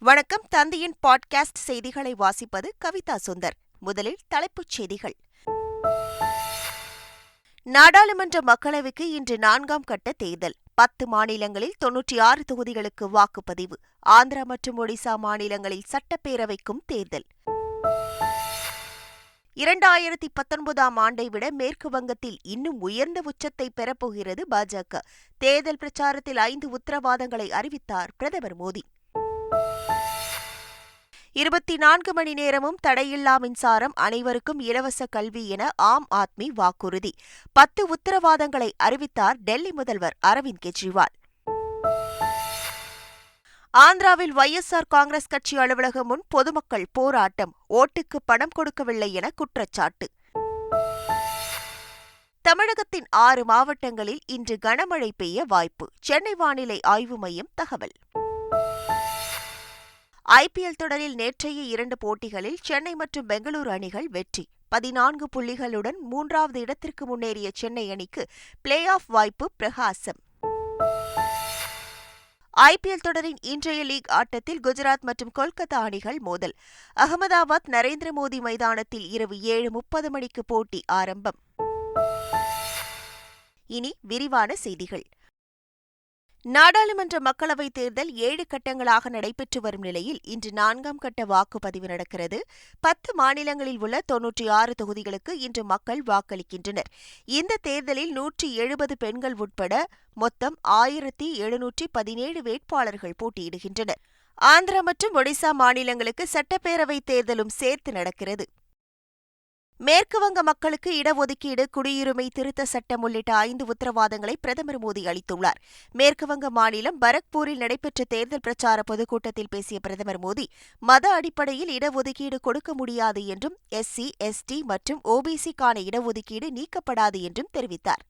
வணக்கம். தந்தையின் பாட்காஸ்ட் செய்திகளை வாசிப்பது கவிதா சுந்தர். முதலில் தலைப்புச் செய்திகள். நாடாளுமன்ற மக்களவைக்கு இன்று 4ஆம் கட்ட தேர்தல். 10 மாநிலங்களில் 96 தொகுதிகளுக்கு வாக்குப்பதிவு. ஆந்திரா மற்றும் ஒடிசா மாநிலங்களில் சட்டப்பேரவைக்கும் தேர்தல். 2019ஆம் ஆண்டை விட மேற்கு வங்கத்தில் இன்னும் உயர்ந்த உச்சத்தை பெறப்போகிறது பாஜக. தேர்தல் பிரச்சாரத்தில் 5 உத்தரவாதங்களை அறிவித்தார் பிரதமர் மோடி. 24 மணி நேரமும் தடையில்லா மின்சாரம், அனைவருக்கும் இலவச கல்வி என ஆம் ஆத்மி வாக்குறுதி. 10 உத்தரவாதங்களை அறிவித்தார் டெல்லி முதல்வர் அரவிந்த் கெஜ்ரிவால். ஆந்திராவில் ஒய்எஸ்ஆர் காங்கிரஸ் கட்சி அலுவலகம் முன் பொதுமக்கள் போராட்டம். ஓட்டுக்கு பணம் கொடுக்கவில்லை என குற்றச்சாட்டு. தமிழகத்தின் 6 மாவட்டங்களில் இன்று கனமழை பெய்ய வாய்ப்பு. சென்னை வானிலை ஆய்வு மையம் தகவல். ஐபிஎல் தொடரில் நேற்றைய 2 போட்டிகளில் சென்னை மற்றும் பெங்களூரு அணிகள் வெற்றி. 14 புள்ளிகளுடன் 3வது இடத்திற்கு முன்னேறிய சென்னை அணிக்கு பிளே ஆஃப் வாய்ப்பு பிரகாசம். ஐபிஎல் தொடரின் இன்றைய லீக் ஆட்டத்தில் குஜராத் மற்றும் கொல்கத்தா அணிகள் மோதல். அகமதாபாத் நரேந்திர மோடி மைதானத்தில் இரவு 7:30 மணிக்கு போட்டி ஆரம்பம். இனி விரிவான செய்திகள். நாடாளுமன்ற மக்களவைத் தேர்தல் 7 கட்டங்களாக நடைபெற்று வரும் நிலையில் இன்று 4ஆம் கட்ட வாக்குப்பதிவு நடக்கிறது. 10 மாநிலங்களில் உள்ள 96 தொகுதிகளுக்கு இன்று மக்கள் வாக்களிக்கின்றனர். இந்த தேர்தலில் 170 பெண்கள் உட்பட மொத்தம் 1717 வேட்பாளர்கள் போட்டியிடுகின்றனர். ஆந்திரா மற்றும் ஒடிசா மாநிலங்களுக்கு சட்டப்பேரவைத் தேர்தலும் சேர்த்து நடக்கிறது. மேற்குவங்க மக்களுக்கு இடஒதுக்கீடு, குடியுரிமை திருத்த சட்டம் உள்ளிட்ட 5 உத்தரவாதங்களை பிரதமர் மோடி அளித்துள்ளார். மேற்குவங்க மாநிலம் பரக்பூரில் நடைபெற்ற தேர்தல் பிரச்சார பொதுக்கூட்டத்தில் பேசிய பிரதமர் மோடி, மத அடிப்படையில் இடஒதுக்கீடு கொடுக்க முடியாது என்றும், எஸ்சி, எஸ்டி மற்றும் ஓபிசிக்கான இடஒதுக்கீடு நீக்கப்படாது என்றும் தெரிவித்தார்.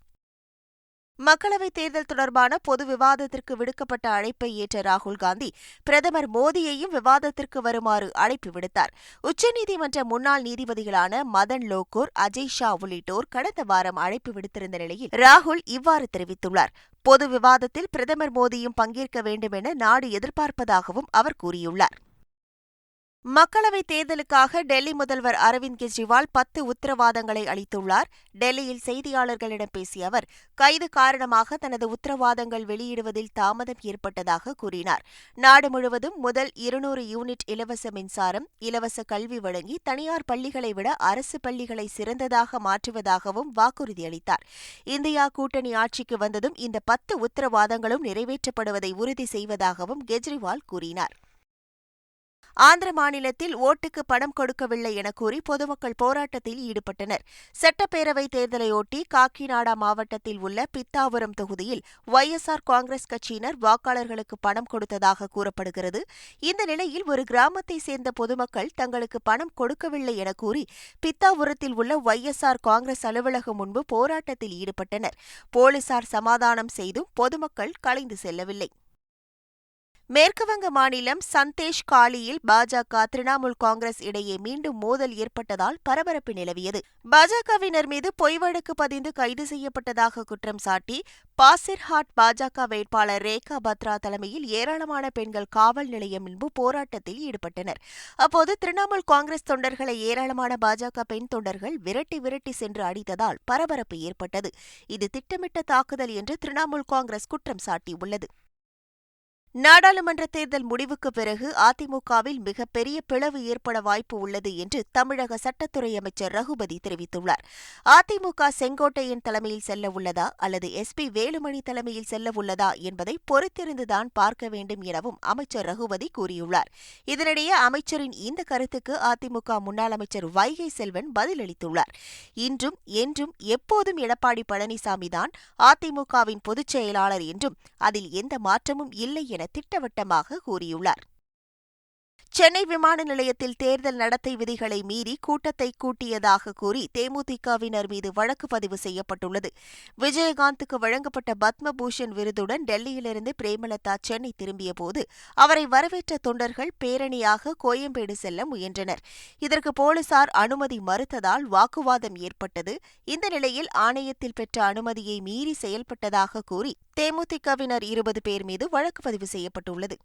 மக்களவைத் தேர்தல் தொடர்பான பொது விவாதத்திற்கு விடுக்கப்பட்ட அழைப்பை ஏற்ற ராகுல் காந்தி, பிரதமர் மோடியையும் விவாதத்திற்கு வருமாறு அழைப்பு விடுத்தார். உச்சநீதிமன்ற முன்னாள் நீதிபதிகளான மதன் லோகூர், அஜய் ஷா உள்ளிட்டோர் கடந்த வாரம் அழைப்பு விடுத்திருந்த நிலையில் ராகுல் இவ்வாறு தெரிவித்துள்ளார். பொது விவாதத்தில் பிரதமர் மோடியும் பங்கேற்க வேண்டும் என நாடு எதிர்பார்ப்பதாகவும் அவர் கூறியுள்ளார். மக்களவைத் தேர்தலுக்காக டெல்லி முதல்வர் அரவிந்த் கெஜ்ரிவால் 10 உத்தரவாதங்களை அளித்துள்ளார். டெல்லியில் செய்தியாளர்களிடம் பேசிய அவர், கைது காரணமாக தனது உத்தரவாதங்கள் வெளியிடுவதில் தாமதம் ஏற்பட்டதாக கூறினார். நாடு முழுவதும் முதல் 200 யூனிட் இலவச மின்சாரம், இலவச கல்வி வழங்கி தனியார் பள்ளிகளை விட அரசு பள்ளிகளை சிறந்ததாக மாற்றுவதாகவும் வாக்குறுதி அளித்தார். இந்தியா கூட்டணி ஆட்சிக்கு வந்ததும் இந்த 10 உத்தரவாதங்களும் நிறைவேற்றப்படுவதை உறுதி செய்வதாகவும் கெஜ்ரிவால் கூறினார். ஆந்திர மாநிலத்தில் ஓட்டுக்கு பணம் கொடுக்கவில்லை என கூறி பொதுமக்கள் போராட்டத்தில் ஈடுபட்டனர். சட்டப்பேரவைத் தேர்தலையொட்டி காக்கிநாடா மாவட்டத்தில் உள்ள பித்தாபுரம் தொகுதியில் ஒய்எஸ்ஆர் காங்கிரஸ் கட்சியினர் வாக்காளர்களுக்கு பணம் கொடுத்ததாக கூறப்படுகிறது. இந்த நிலையில் ஒரு கிராமத்தைச் சேர்ந்த பொதுமக்கள் தங்களுக்கு பணம் கொடுக்கவில்லை என கூறி பித்தாபுரத்தில் உள்ள ஒய்எஸ்ஆர் காங்கிரஸ் அலுவலகம் முன்பு போராட்டத்தில் ஈடுபட்டனர். போலீசார் சமாதானம் செய்தும் பொதுமக்கள் கலைந்து செல்லவில்லை. மேற்குவங்க மாநிலம் சந்தேஷ் காலியில் பாஜக, திரிணாமுல் காங்கிரஸ் இடையே மீண்டும் மோதல் ஏற்பட்டதால் பரபரப்பு நிலவியது. பாஜகவினர் மீது பொய் வழக்கு பதிந்து கைது செய்யப்பட்டதாக குற்றம் சாட்டி பாசிர்ஹாட் பாஜக வேட்பாளர் ரேகா பத்ரா தலைமையில் ஏராளமான பெண்கள் காவல் நிலையம் முன்பு போராட்டத்தில் ஈடுபட்டனர். அப்போது திரிணாமுல் காங்கிரஸ் தொண்டர்களை ஏராளமான பாஜக பெண் தொண்டர்கள் விரட்டி சென்று அடித்ததால் பரபரப்பு ஏற்பட்டது. இது திட்டமிட்ட தாக்குதல் என்று திரிணாமுல் காங்கிரஸ் குற்றம் சாட்டியுள்ளது. நாடாளுமன்ற தேர்தல் முடிவுக்கு பிறகு அதிமுகவில் மிகப்பெரிய பிளவு ஏற்பட வாய்ப்பு உள்ளது என்று தமிழக சட்டத்துறை அமைச்சர் ரகுபதி தெரிவித்துள்ளார். அதிமுக செங்கோட்டையன் தலைமையில் செல்ல உள்ளதா அல்லது எஸ்பி வேலுமணி தலைமையில் செல்ல உள்ளதா என்பதை பொறுத்திருந்துதான் பார்க்க வேண்டும் எனவும் அமைச்சர் ரகுபதி கூறியுள்ளார். இதனிடையே அமைச்சரின் இந்த கருத்துக்கு அதிமுக முன்னாள் அமைச்சர் வைகை செல்வன் பதிலளித்துள்ளார். இன்றும் என்றும் எப்போதும் எடப்பாடி பழனிசாமிதான் அதிமுகவின் பொதுச் செயலாளர் என்றும் அதில் எந்த மாற்றமும் இல்லை என திட்டவட்டமாக கூறியுள்ளார். சென்னை விமான நிலையத்தில் தேர்தல் நடத்தை விதிகளை மீறி கூட்டத்தை கூட்டியதாக கூறி தேமுதிகவினர் மீது வழக்கு பதிவு செய்யப்பட்டுள்ளது. விஜயகாந்துக்கு வழங்கப்பட்ட பத்மபூஷன் விருதுடன் டெல்லியிலிருந்து பிரேமலதா சென்னை திரும்பியபோது அவரை வரவேற்ற தொண்டர்கள் பேரணியாக கோயம்பேடு செல்ல முயன்றனர். இதற்கு போலீசார் அனுமதி மறுத்ததால் வாக்குவாதம் ஏற்பட்டது. இந்த நிலையில் ஆணையத்தில் பெற்ற அனுமதியை மீறி செயல்பட்டதாக கூறி தேமுதிகவினர் 20 பேர் மீது வழக்கு பதிவு செய்யப்பட்டுள்ளது.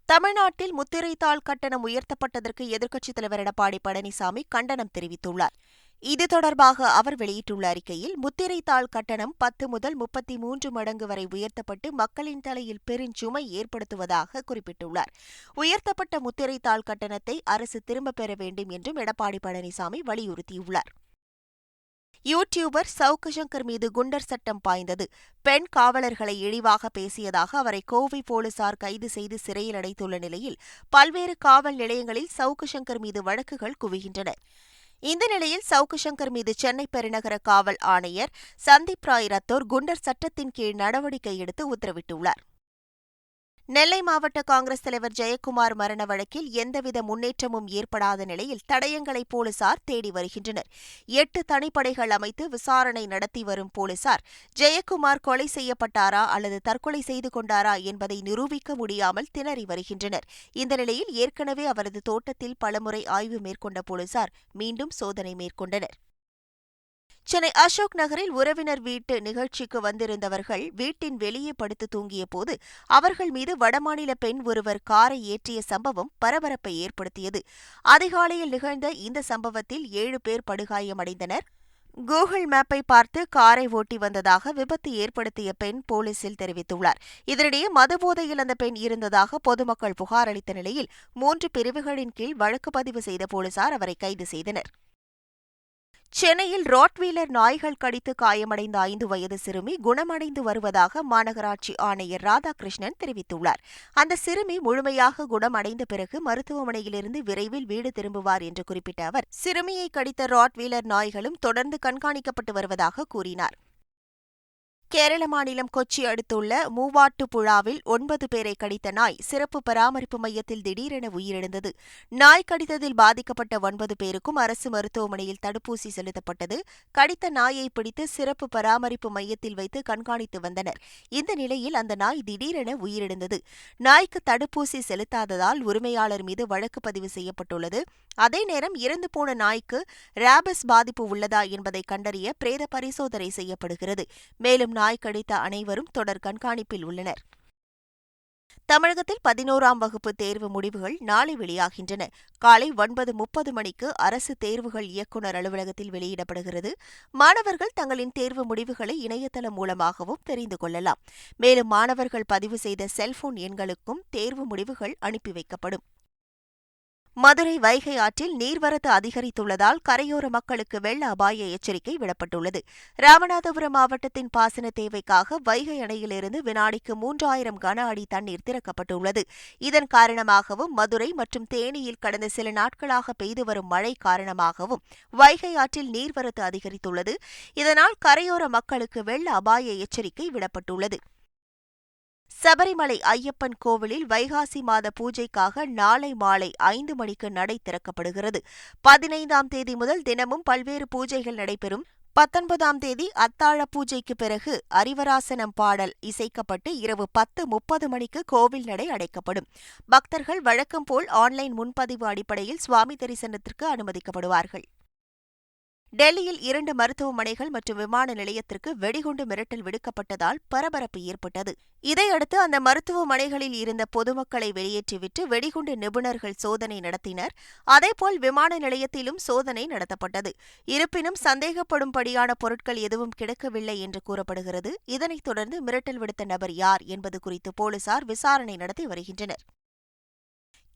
தமிழ்நாட்டில் முத்திரைத்தாள் கட்டணம் உயர்த்தப்பட்டதற்கு எதிர்க்கட்சித் தலைவர் எடப்பாடி பழனிசாமி கண்டனம் தெரிவித்துள்ளார். இது தொடர்பாக அவர் வெளியிட்டுள்ள அறிக்கையில், முத்திரைத்தாள் கட்டணம் 10 முதல் 33 மடங்கு வரை உயர்த்தப்பட்டு மக்களின் தலையில் பெருஞ்சுமை ஏற்படுத்துவதாக குறிப்பிட்டுள்ளார். உயர்த்தப்பட்ட முத்திரைத்தாள் கட்டணத்தை அரசு திரும்பப் பெற வேண்டும் என்றும் எடப்பாடி பழனிசாமி வலியுறுத்தியுள்ளார். யூடியூபர் சவுக்கு சங்கர் மீது குண்டர் சட்டம் பாய்ந்தது. பெண் காவலர்களை இழிவாக பேசியதாக அவரை கோவை போலீசார் கைது செய்து சிறையில் அடைத்துள்ள நிலையில் பல்வேறு காவல் நிலையங்களில் சவுக்கு சங்கர் மீது வழக்குகள் குவிகின்றன. இந்த நிலையில் சவுக்கு சங்கர் மீது சென்னை பெருநகர காவல் ஆணையர் சந்தீப் ராய் ரத்தோர் குண்டர் சட்டத்தின் கீழ் நடவடிக்கை எடுத்து உத்தரவிட்டுள்ளார். நெல்லை மாவட்ட காங்கிரஸ் தலைவர் ஜெயக்குமார் மரண வழக்கில் எந்தவித முன்னேற்றமும் ஏற்படாத நிலையில் தடயங்களை போலீசார் தேடி வருகின்றனர். 8 தனிப்படைகள் அமைத்து விசாரணை நடத்தி வரும் போலீசார் ஜெயக்குமார் கொலை செய்யப்பட்டாரா அல்லது தற்கொலை செய்து கொண்டாரா என்பதை நிரூபிக்க முடியாமல் திணறி வருகின்றனர். இந்த நிலையில் ஏற்கனவே அவரது தோட்டத்தில் பலமுறை ஆய்வு மேற்கொண்ட போலீசார் மீண்டும் சோதனை மேற்கொண்டனர். சென்னை அசோக் நகரில் உறவினர் வீட்டு நிகழ்ச்சிக்கு வந்திருந்தவர்கள் வீட்டின் வெளியே படுத்து தூங்கிய போது அவர்கள் மீது வடமாநில பெண் ஒருவர் காரை ஏற்றிய சம்பவம் பரபரப்பை ஏற்படுத்தியது. அதிகாலையில் நிகழ்ந்த இந்த சம்பவத்தில் 7 பேர் படுகாயமடைந்தனர். கூகுள் மேப்பை பார்த்து காரை ஓட்டி வந்ததாக விபத்து ஏற்படுத்திய பெண் போலீசில் தெரிவித்துள்ளார். இதனிடையே மதுபோதையில் அந்த பெண் இருந்ததாக பொதுமக்கள் புகார் அளித்த நிலையில் 3 பிரிவுகளின் கீழ் வழக்கு பதிவு செய்த போலீசார் அவரை கைது செய்தனர். சென்னையில் ராட்வீலர் நாய்கள் கடித்து காயமடைந்த 5 வயது சிறுமி குணமடைந்து வருவதாக மாநகராட்சி ஆணையர் ராதாகிருஷ்ணன் தெரிவித்துள்ளார். அந்த சிறுமி முழுமையாக குணமடைந்த பிறகு மருத்துவமனையிலிருந்து விரைவில் வீடு திரும்புவார் என்று குறிப்பிட்ட அவர், சிறுமியை கடித்த ராட்வீலர் நாய்களும் தொடர்ந்து கண்காணிக்கப்பட்டு வருவதாக கூறினார். கேரள மாநிலம் கொச்சி அடுத்துள்ள மூவாட்டுப்புழாவில் 9 பேரை கடித்த நாய் சிறப்பு பராமரிப்பு மையத்தில் திடீரென உயிரிழந்தது. நாய் கடித்ததில் பாதிக்கப்பட்ட 9 பேருக்கும் அரசு மருத்துவமனையில் தடுப்பூசி செலுத்தப்பட்டது. கடித்த நாயை பிடித்து சிறப்பு பராமரிப்பு மையத்தில் வைத்து கண்காணித்து வந்தனர். இந்த நிலையில் அந்த நாய் திடீரென உயிரிழந்தது. நாய்க்கு தடுப்பூசி செலுத்தாததால் உரிமையாளர் மீது வழக்கு பதிவு செய்யப்பட்டுள்ளது. அதே நேரம் இறந்து போன நாய்க்கு ரேபிஸ் பாதிப்பு உள்ளதா என்பதை கண்டறிய பிரேத பரிசோதனை செய்யப்படுகிறது. மேலும் நாய் கடித்த அனைவரும் தொடர் கண்காணிப்பில் உள்ளனர். தமிழகத்தில் 11ஆம் வகுப்பு தேர்வு முடிவுகள் நாளை வெளியாகின்றன. காலை 9:30 மணிக்கு அரசு தேர்வுகள் இயக்குநர் அலுவலகத்தில் வெளியிடப்படுகிறது. மாணவர்கள் தங்களின் தேர்வு முடிவுகளை இணையதளம் மூலமாகவும் தெரிந்து கொள்ளலாம். மேலும் மாணவர்கள் பதிவு செய்த செல்போன் எண்களுக்கும் தேர்வு முடிவுகள் அனுப்பி வைக்கப்படும். மதுரை வைகை ஆற்றில் நீர்வரத்து அதிகரித்துள்ளதால் கரையோர மக்களுக்கு வெள்ள அபாய எச்சரிக்கை விடப்பட்டுள்ளது. ராமநாதபுரம் மாவட்டத்தின் பாசன தேவைக்காக வைகை அணையிலிருந்து வினாடிக்கு 3000 கன அடி தண்ணீர் திறக்கப்பட்டுள்ளது. இதன் காரணமாகவும் மதுரை மற்றும் தேனியில் கடந்த சில நாட்களாக பெய்து வரும் மழை காரணமாகவும் வைகை ஆற்றில் நீர்வரத்து அதிகரித்துள்ளது. இதனால் கரையோர மக்களுக்கு வெள்ள அபாய எச்சரிக்கை விடப்பட்டுள்ளது. சபரிமலை ஐயப்பன் கோவிலில் வைகாசி மாத பூஜைக்காக நாளை மாலை 5 மணிக்கு நடை திறக்கப்படுகிறது. 15ஆம் தேதி முதல் தினமும் பல்வேறு பூஜைகள் நடைபெறும். 19ஆம் தேதி அத்தாழ பூஜைக்கு பிறகு அரிவராசனம் பாடல் இசைக்கப்பட்டு இரவு 10:30 மணிக்கு கோவில் நடை அடைக்கப்படும். பக்தர்கள் வழக்கம் போல் ஆன்லைன் முன்பதிவு அடிப்படையில் சுவாமி தரிசனத்திற்கு அனுமதிக்கப்படுவார்கள். டெல்லியில் 2 மருத்துவமனைகள் மற்றும் விமான நிலையத்திற்கு வெடிகுண்டு மிரட்டல் விடுக்கப்பட்டதால் பரபரப்பு ஏற்பட்டது. இதையடுத்து அந்த மருத்துவமனைகளில் இருந்த பொதுமக்களை வெளியேற்றிவிட்டு வெடிகுண்டு நிபுணர்கள் சோதனை நடத்தினர். அதேபோல் விமான நிலையத்திலும் சோதனை நடத்தப்பட்டது. இருப்பினும் சந்தேகப்படும்படியான பொருட்கள் எதுவும் கிடைக்கவில்லை என்று கூறப்படுகிறது. இதனைத் தொடர்ந்து மிரட்டல் விடுத்த நபர் யார் என்பது குறித்து போலீசார் விசாரணை நடத்தி வருகின்றனர்.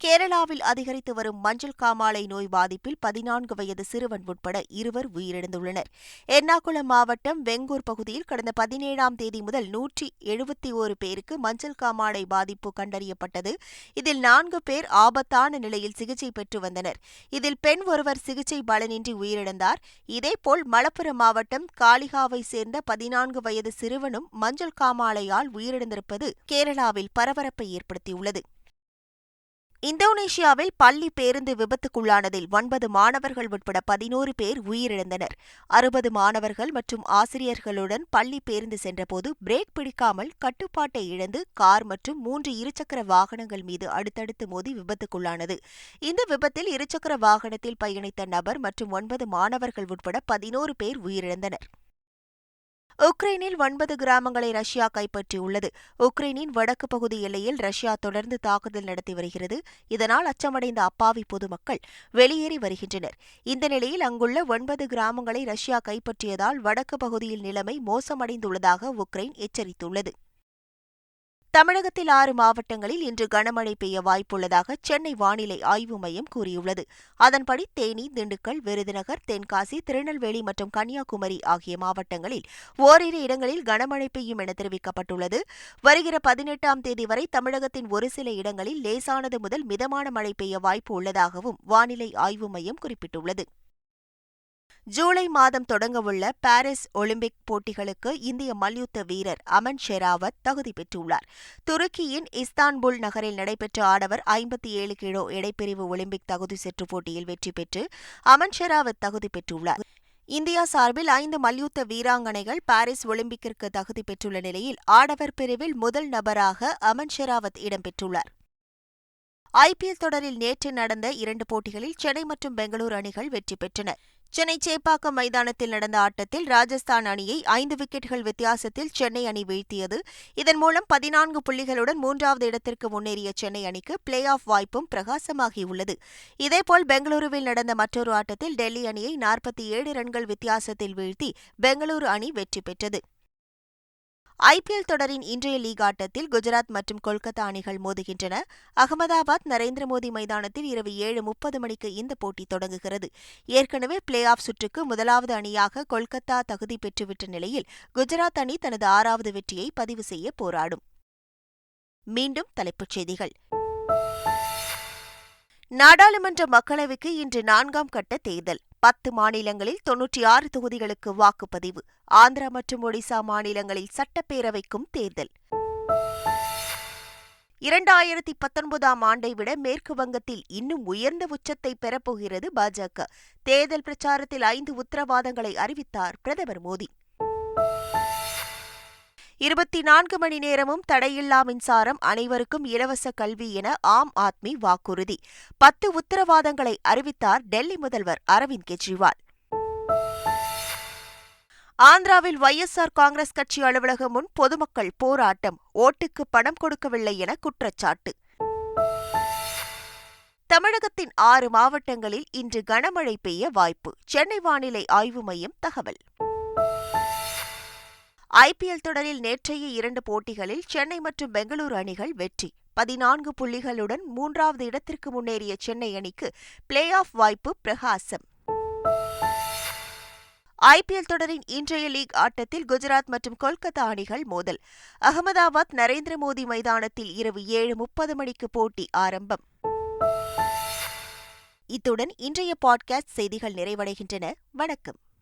கேரளாவில் அதிகரித்து வரும் மஞ்சள் காமாலை நோய் பாதிப்பில் 14 வயது சிறுவன் உட்பட 2 உயிரிழந்துள்ளனர். எர்ணாகுளம் மாவட்டம் வெங்கூர் பகுதியில் கடந்த 17ஆம் தேதி முதல் 171 பேருக்கு மஞ்சள் காமாலை பாதிப்பு கண்டறியப்பட்டது. இதில் 4 பேர் ஆபத்தான நிலையில் சிகிச்சை பெற்று வந்தனர். இதில் பெண் ஒருவர் சிகிச்சை பலனின்றி உயிரிழந்தார். இதேபோல் மலப்புரம் மாவட்டம் காளிகாவை சேர்ந்த 14 வயது சிறுவனும் மஞ்சள் காமாலையால் உயிரிழந்திருப்பது கேரளாவில் பரபரப்பை ஏற்படுத்தியுள்ளது. இந்தோனேஷியாவில் பள்ளி பேருந்து விபத்துக்குள்ளானதில் 9 மாணவர்கள் உட்பட 11 பேர் உயிரிழந்தனர். 60 மாணவர்கள் மற்றும் ஆசிரியர்களுடன் பள்ளி பேருந்து சென்றபோது பிரேக் பிடிக்காமல் கட்டுப்பாட்டை இழந்து கார் மற்றும் 3 இருசக்கர வாகனங்கள் மீது அடுத்தடுத்து மோதி விபத்துக்குள்ளானது. இந்த விபத்தில் இருசக்கர வாகனத்தில் பயணித்த நபர் மற்றும் 9 மாணவர்கள் உட்பட 11 பேர் உயிரிழந்தனர். உக்ரைனில் 9 கிராமங்களை ரஷ்யா கைப்பற்றியுள்ளது. உக்ரைனின் வடக்கு பகுதி எல்லையில் ரஷ்யா தொடர்ந்து தாக்குதல் நடத்தி வருகிறது. இதனால் அச்சமடைந்த அப்பாவி பொதுமக்கள் வெளியேறி வருகின்றனர். இந்த நிலையில் அங்குள்ள 9 கிராமங்களை ரஷ்யா கைப்பற்றியதால் வடக்கு பகுதியில் நிலைமை மோசமடைந்துள்ளதாக உக்ரைன் எச்சரித்துள்ளது. தமிழகத்தில் 6 மாவட்டங்களில் இன்று கனமழை பெய்ய வாய்ப்புள்ளதாக சென்னை வானிலை ஆய்வு மையம் கூறியுள்ளது. அதன்படி தேனி, திண்டுக்கல், விருதுநகர், தென்காசி, திருநெல்வேலி மற்றும் கன்னியாகுமரி ஆகிய மாவட்டங்களில் ஓரிரு இடங்களில் கனமழை பெய்யும் என தெரிவிக்கப்பட்டுள்ளது. வருகிற 18ஆம் தேதி வரை தமிழகத்தின் ஒரு சில இடங்களில் லேசானது முதல் மிதமான மழை பெய்ய வாய்ப்பு உள்ளதாகவும் வானிலை ஆய்வு மையம் குறிப்பிட்டுள்ளது. ஜூலை மாதம் தொடங்கவுள்ள பாரிஸ் ஒலிம்பிக் போட்டிகளுக்கு இந்திய மல்யுத்த வீரர் அமன் ஷெராவத் தகுதி பெற்றுள்ளார். துருக்கியின் இஸ்தான்புல் நகரில் நடைபெற்ற ஆடவர் 57 கிலோ எடைப்பிரிவு ஒலிம்பிக் தகுதி சுற்று போட்டியில் வெற்றி பெற்று அமன் ஷெராவத் தகுதி பெற்றுள்ளார். இந்தியா சார்பில் 5 மல்யுத்த வீராங்கனைகள் பாரிஸ் ஒலிம்பிக்கிற்கு தகுதி பெற்றுள்ள நிலையில் ஆடவர் பிரிவில் முதல் நபராக அமன் ஷெராவத் இடம்பெற்றுள்ளார். IPL தொடரில் நேற்று நடந்த 2 போட்டிகளில் சென்னை மற்றும் பெங்களூரு அணிகள் வெற்றி பெற்றன. சென்னை சேப்பாக்கம் மைதானத்தில் நடந்த ஆட்டத்தில் ராஜஸ்தான் அணியை 5 விக்கெட்டுகள் வித்தியாசத்தில் சென்னை அணி வீழ்த்தியது. இதன் மூலம் 14 புள்ளிகளுடன் 3வது இடத்திற்கு முன்னேறிய சென்னை அணிக்கு பிளே ஆஃப் வாய்ப்பும் பிரகாசமாகியுள்ளது. இதேபோல் பெங்களூருவில் நடந்த மற்றொரு ஆட்டத்தில் டெல்லி அணியை 47 ரன்கள் வித்தியாசத்தில் வீழ்த்தி பெங்களூரு அணி வெற்றி பெற்றது. IPL தொடரின் இன்றைய லீக் ஆட்டத்தில் குஜராத் மற்றும் கொல்கத்தா அணிகள் மோதுகின்றன. அகமதாபாத் நரேந்திர மோடி மைதானத்தில் இரவு 7:30 மணிக்கு இந்த போட்டி தொடங்குகிறது. ஏற்கனவே பிளே ஆஃப் சுற்றுக்கு முதலாவது அணியாக கொல்கத்தா தகுதி பெற்றுவிட்ட நிலையில் குஜராத் அணி தனது 6வது வெற்றியை பதிவு செய்ய போராடும். மீண்டும் தலைப்புச் செய்திகள். நாடாளுமன்ற மக்களவைக்கு இன்று 4ஆம் கட்ட தேர்தல். 10 மாநிலங்களில் 96 தொகுதிகளுக்கு வாக்குப்பதிவு. ஆந்திரா மற்றும் ஒடிசா மாநிலங்களில் சட்டப்பேரவைக்கும் தேர்தல். 2019ஆம் ஆண்டை விட மேற்கு வங்கத்தில் இன்னும் உயர்ந்த உச்சத்தை பெறப்போகிறது பாஜக. தேர்தல் பிரச்சாரத்தில் 5 உத்தரவாதங்களை அறிவித்தார் பிரதமர் மோடி. 24 மணி நேரமும் தடையில்லா மின்சாரம், அனைவருக்கும் இலவச கல்வி என ஆம் ஆத்மி வாக்குறுதி. 10 உத்தரவாதங்களை அறிவித்தார் டெல்லி முதல்வர் அரவிந்த் கெஜ்ரிவால். ஆந்திராவில் YSR காங்கிரஸ் கட்சி அலுவலகம் முன் பொதுமக்கள் போராட்டம். ஓட்டுக்கு பணம் கொடுக்கவில்லை என குற்றச்சாட்டு. தமிழகத்தின் 6 மாவட்டங்களில் இன்று கனமழை பெய்ய வாய்ப்பு. சென்னை வானிலை ஆய்வு மையம் தகவல். IPL தொடரில் நேற்றைய 2 போட்டிகளில் சென்னை மற்றும் பெங்களூரு அணிகள் வெற்றி. 14 புள்ளிகளுடன் 3வது இடத்திற்கு முன்னேறிய சென்னை அணிக்கு பிளே ஆஃப் வாய்ப்பு பிரகாசம். IPL தொடரின் இன்றைய லீக் ஆட்டத்தில் குஜராத் மற்றும் கொல்கத்தா அணிகள் மோதல். அகமதாபாத் நரேந்திர மோடி மைதானத்தில் இரவு 7:30 மணிக்கு போட்டி ஆரம்பம். இத்துடன் இன்றைய பாட்காஸ்ட் செய்திகள் நிறைவடைகின்றன. வணக்கம்.